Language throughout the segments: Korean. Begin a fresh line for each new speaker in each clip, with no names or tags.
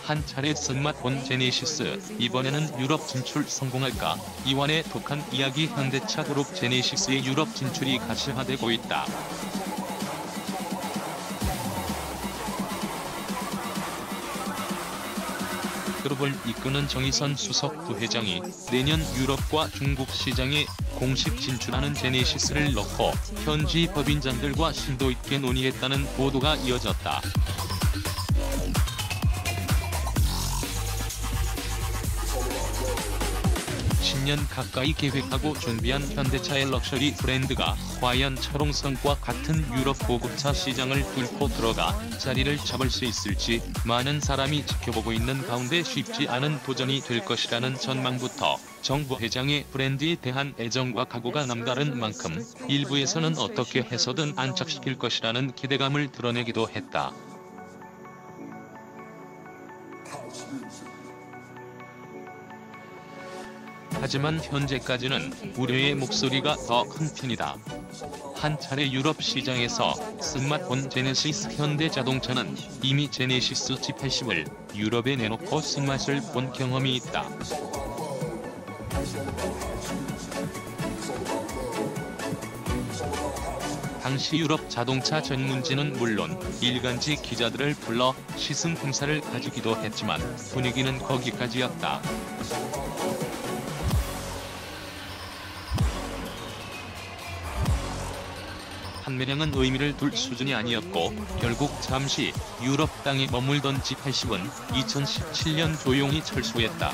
한 차례 쓴맛 본 제네시스, 이번에는 유럽 진출 성공할까? 이완의 독한 이야기. 현대차 그룹 제네시스의 유럽 진출이 가시화되고 있다. 그룹을 이끄는 정의선 수석 부회장이 내년 유럽과 중국 시장에 공식 진출하는 제네시스를 넣고 현지 법인장들과 심도 있게 논의했다는 보도가 이어졌다. 10년 가까이 계획하고 준비한 현대차의 럭셔리 브랜드가 과연 철옹성과 같은 유럽 고급차 시장을 뚫고 들어가 자리를 잡을 수 있을지 많은 사람이 지켜보고 있는 가운데 쉽지 않은 도전이 될 것이라는 전망부터 정 부회장의 브랜드에 대한 애정과 각오가 남다른 만큼 일부에서는 어떻게 해서든 안착시킬 것이라는 기대감을 드러내기도 했다. 하지만 현재까지는 우려의 목소리가 더 큰 편이다. 한 차례 유럽 시장에서 쓴맛 본 제네시스. 현대자동차는 이미 제네시스 G80을 유럽에 내놓고 쓴맛을 본 경험이 있다. 당시 유럽 자동차 전문지는 물론 일간지 기자들을 불러 시승 행사를 가지기도 했지만 분위기는 거기까지였다. 판매량은 의미를 둘 수준이 아니었고 결국 잠시 유럽 땅에 머물던 G80은 2017년 조용히 철수했다.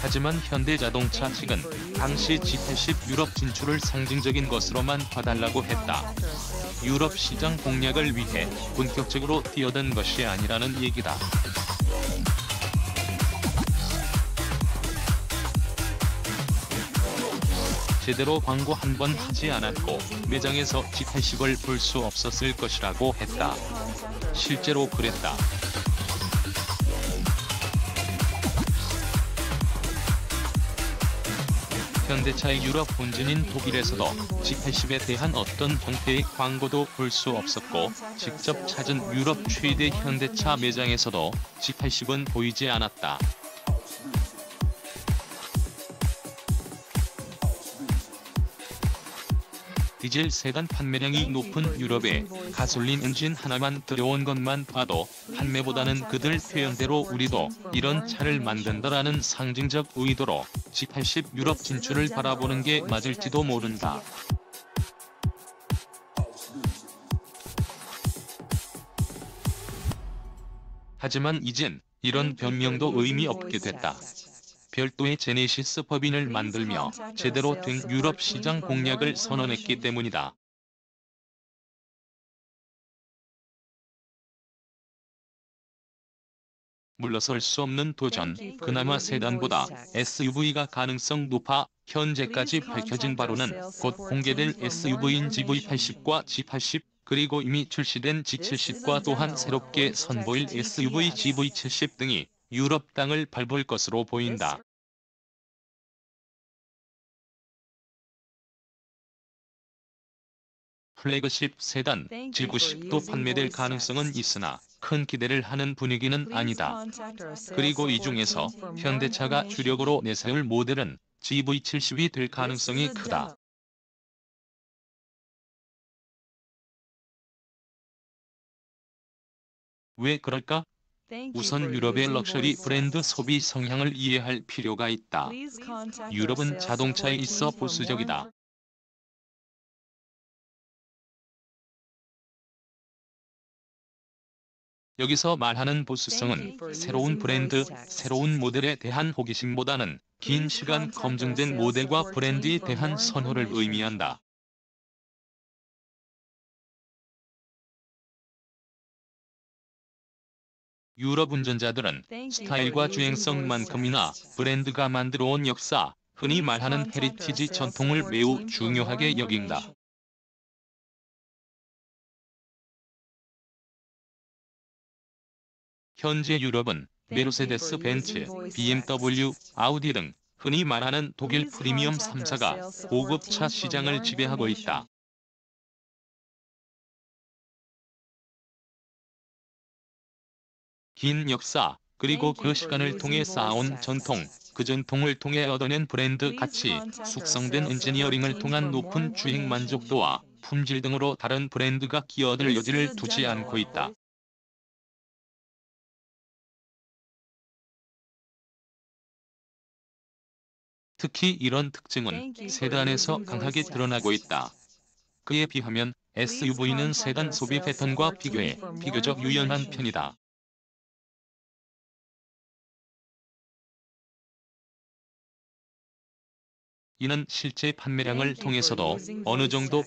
하지만 현대자동차 측은 당시 G80 유럽 진출을 상징적인 것으로만 봐달라고 했다. 유럽 시장 공략을 위해 본격적으로 뛰어든 것이 아니라는 얘기다. 제대로 광고 한 번 하지 않았고 매장에서 G80을 볼 수 없었을 것이라고 했다. 실제로 그랬다. 현대차의 유럽 본진인 독일에서도 G80에 대한 어떤 형태의 광고도 볼 수 없었고 직접 찾은 유럽 최대 현대차 매장에서도 G80은 보이지 않았다. 디젤 세단 판매량이 높은 유럽에 가솔린 엔진 하나만 들여온 것만 봐도 판매보다는 그들 표현대로 우리도 이런 차를 만든다라는 상징적 의도로 G80 유럽 진출을 바라보는 게 맞을지도 모른다. 하지만 이젠 이런 변명도 의미 없게 됐다. 별도의 제네시스 법인을 만들며 제대로 된 유럽 시장 공략을 선언했기 때문이다. 물러설 수 없는 도전. 그나마 세단보다 SUV가 가능성 높아 현재까지 밝혀진 바로는 곧 공개될 SUV인 GV80과 G80, 그리고 이미 출시된 G70과 또한 새롭게 선보일 SUV GV70 등이 유럽 땅을 밟을 것으로 보인다. 플래그십 세단 G90도 판매될 가능성은 있으나 큰 기대를 하는 분위기는 아니다. 그리고 이 중에서 현대차가 주력으로 내세울 모델은 GV70이 될 가능성이 크다. 왜 그럴까? 우선 유럽의 럭셔리 브랜드 소비 성향을 이해할 필요가 있다. 유럽은 자동차에 있어 보수적이다. 여기서 말하는 보수성은 새로운 브랜드, 새로운 모델에 대한 호기심보다는 긴 시간 검증된 모델과 브랜드에 대한 선호를 의미한다. 유럽 운전자들은 스타일과 주행성만큼이나 브랜드가 만들어온 역사, 흔히 말하는 헤리티지 전통을 매우 중요하게 여긴다. 현재 유럽은 메르세데스 벤츠, BMW, 아우디 등 흔히 말하는 독일 프리미엄 3사가 고급차 시장을 지배하고 있다. 긴 역사, 그리고 그 시간을 통해 쌓아온 전통, 그 전통을 통해 얻어낸 브랜드 가치, 숙성된 엔지니어링을 통한 높은 주행 만족도와 품질 등으로 다른 브랜드가 끼어들 여지를 두지 않고 있다. 특히 이런 특징은 세단에서 강하게 드러나고 있다. 그에 비하면 SUV는 세단 소비 패턴과 비교해 비교적 유연한 편이다. 이는 실제 판매량을 통해서도 어느 정도